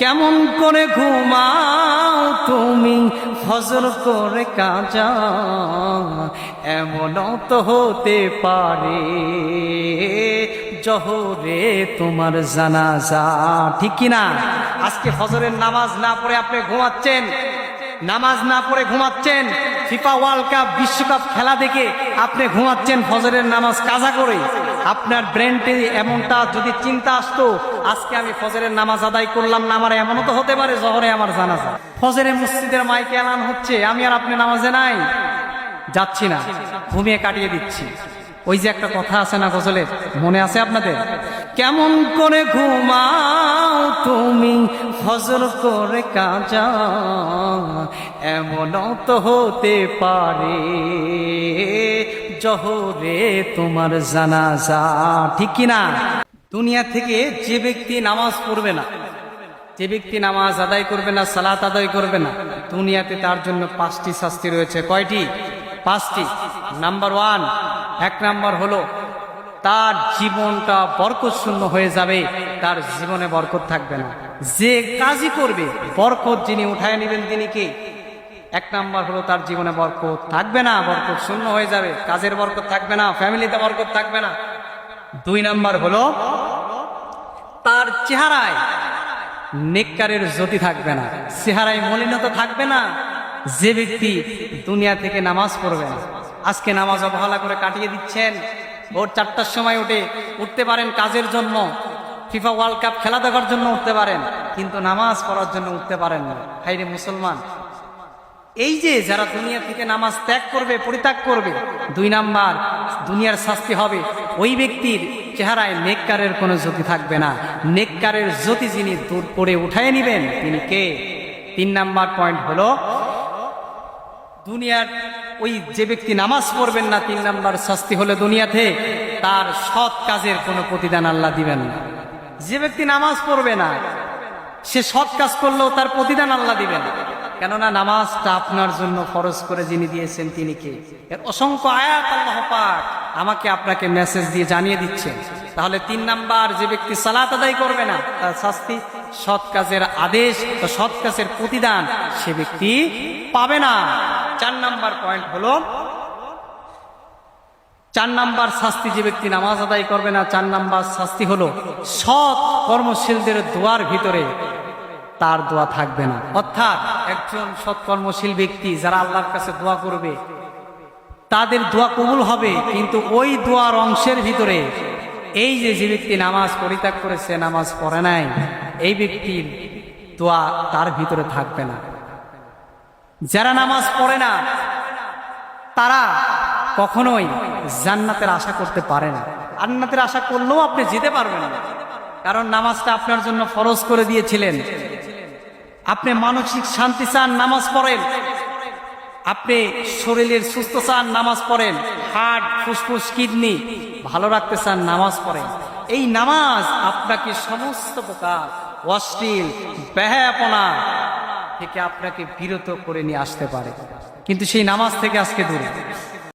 কেমন করে ঘুমাও তুমি ফজর করে কাজা, এমনও তো হতে পারে জোহরে তোমার জানাজা। ঠিক কিনা? আজকে ফজরের নামাজ না পড়ে আপনি ঘুমাচ্ছেন, নামাজ না পড়ে ঘুমাচ্ছেন, ফিফা ওয়ার্ল্ড কাপ বিশ্বকাপ খেলা দেখে আপনি ঘুমাচ্ছেন ফজরের নামাজ কাজা করে। আপনার ব্রেনটে এমনটা যদি চিন্তা আসতো, আজকে আমি ফজরের নামাজ আদায় করলাম না, আমার এমনও তো হতে পারে জোহরে আমার জানাজা। ফজরে মসজিদের মাইকে এলান হচ্ছে, আমি আর আপনি নামাজে নাই, যাচ্ছি না, ঘুমিয়ে কাটিয়ে দিচ্ছি। ওই যে একটা কথা আছে না গজলের, মনে আছে আপনাদের? কেমন করে ঘুমাও তুমি ফজর করে কাজা, এমনও তো হতে পারে জোহরে তোমার জানাজা। ঠিক কিনা? দুনিয়া থেকে যে ব্যক্তি নামাজ পড়বে না, যে ব্যক্তি নামাজ আদায় করবে না, সালাত আদায় করবে না, দুনিয়াতে তার জন্য 5টি শাস্তি রয়েছে। কয়টি? 5টি। নাম্বার 1, 1 নাম্বার হলো তার জীবনটা বরকত শূন্য হয়ে যাবে, তার জীবনে বরকত থাকবে না। যে কাজই করবে বরকত যিনি উঠায় নেবেন তিনি কে? 1 নাম্বার হলো তার জীবনে বরকত থাকবে না, বরকত শূন্য হয়ে যাবে, কাজের বরকত থাকবে না, ফ্যামিলিতে বরকত থাকবে না। 2 নাম্বার হলো তার চেহারায় নেককারের জ্যোতি থাকবে না, চেহারায় মলিনতা থাকবে না। যে ব্যক্তি দুনিয়া থেকে নামাজ পড়বে না, আজকে নামাজ অবহেলা করে কাটিয়ে দিচ্ছেন, ভোর 4টার সময় উঠতে পারেন কাজের জন্য, ফিফা ওয়ার্ল্ড কাপ খেলা দেখার জন্য উঠতে পারেন, কিন্তু নামাজ পড়ার জন্য উঠতে পারেন না। হায়রে মুসলমান, এই যে যারা দুনিয়া থেকে নামাজ ত্যাগ করবে, পরিত্যাগ করবে, 2 নাম্বার দুনিয়ার শাস্তি হবে ওই ব্যক্তির চেহারায় নেককারের কোনো জ্যোতি থাকবে না। নেককারের জ্যোতি যিনি দূর করে উঠায় নিবেন তিনি কে? 3 নাম্বার পয়েন্ট হলো দুনিয়ার ওই যে ব্যক্তি নামাজ পড়বেন না, 3 নাম্বার শাস্তি হলো দুনিয়াতে তার সৎ কাজের কোনো প্রতিদান আল্লাহ দিবেন না। যে ব্যক্তি নামাজ পড়বে না সে সৎ কাজ করলেও তার প্রতিদান আল্লাহ দিবেন, কেননা নামাজটা আপনার জন্য ফরজ করে যিনি দিয়েছেন তিনি কে? এর অসংখ্য আয়াত আল্লাহ পাক আমাকে আপনাকে মেসেজ দিয়ে জানিয়ে দিচ্ছে। তাহলে 3 নাম্বার, যে ব্যক্তি সালাত আদায় করবে না তার শাস্তি, সৎ কাজের আদেশ তো সৎ কাজের প্রতিদান সে ব্যক্তি পাবে না। 4 নাম্বার পয়েন্ট হলো 4 নাম্বার শাস্তি, যে ব্যক্তি নামাজ আদায় করবে না 4 নাম্বার শাস্তি হলো সৎ কর্মশীলদের দোয়ার ভিতরে তার দোয়া থাকবে না। অর্থাৎ একজন সৎকর্মশীল ব্যক্তি যারা আল্লাহর কাছে দোয়া করবে তাদের দোয়া কবুল হবে, কিন্তু ওই দোয়ার অংশের ভিতরে এই যে ব্যক্তি নামাজ পরিত্যাগ করেছে, নামাজ পড়ে নাই, এই ব্যক্তির দোয়া তার ভিতরে থাকবে না। যারা নামাজ পড়ে না তারা কখনোই জান্নাতের আশা করতে পারে না। জান্নাতের আশা করলেও আপনি যেতে পারবেন না, কারণ নামাজটা আপনার জন্য ফরজ করে দিয়েছিলেন। আপনি মানসিক শান্তি চান, নামাজ পড়েন। আপনি শরীরের সুস্থ চান, নামাজ পড়েন। হার্ট, ফুসফুস, কিডনি ভালো রাখতে চান, নামাজ পড়েন। এই নামাজ আপনাকে সমস্ত প্রকার অশ্লীল বেহায়াপনা থেকে আপনাকে বিরত করে নিয়ে আসতে পারে, কিন্তু সেই নামাজ থেকে আজকে দূরে।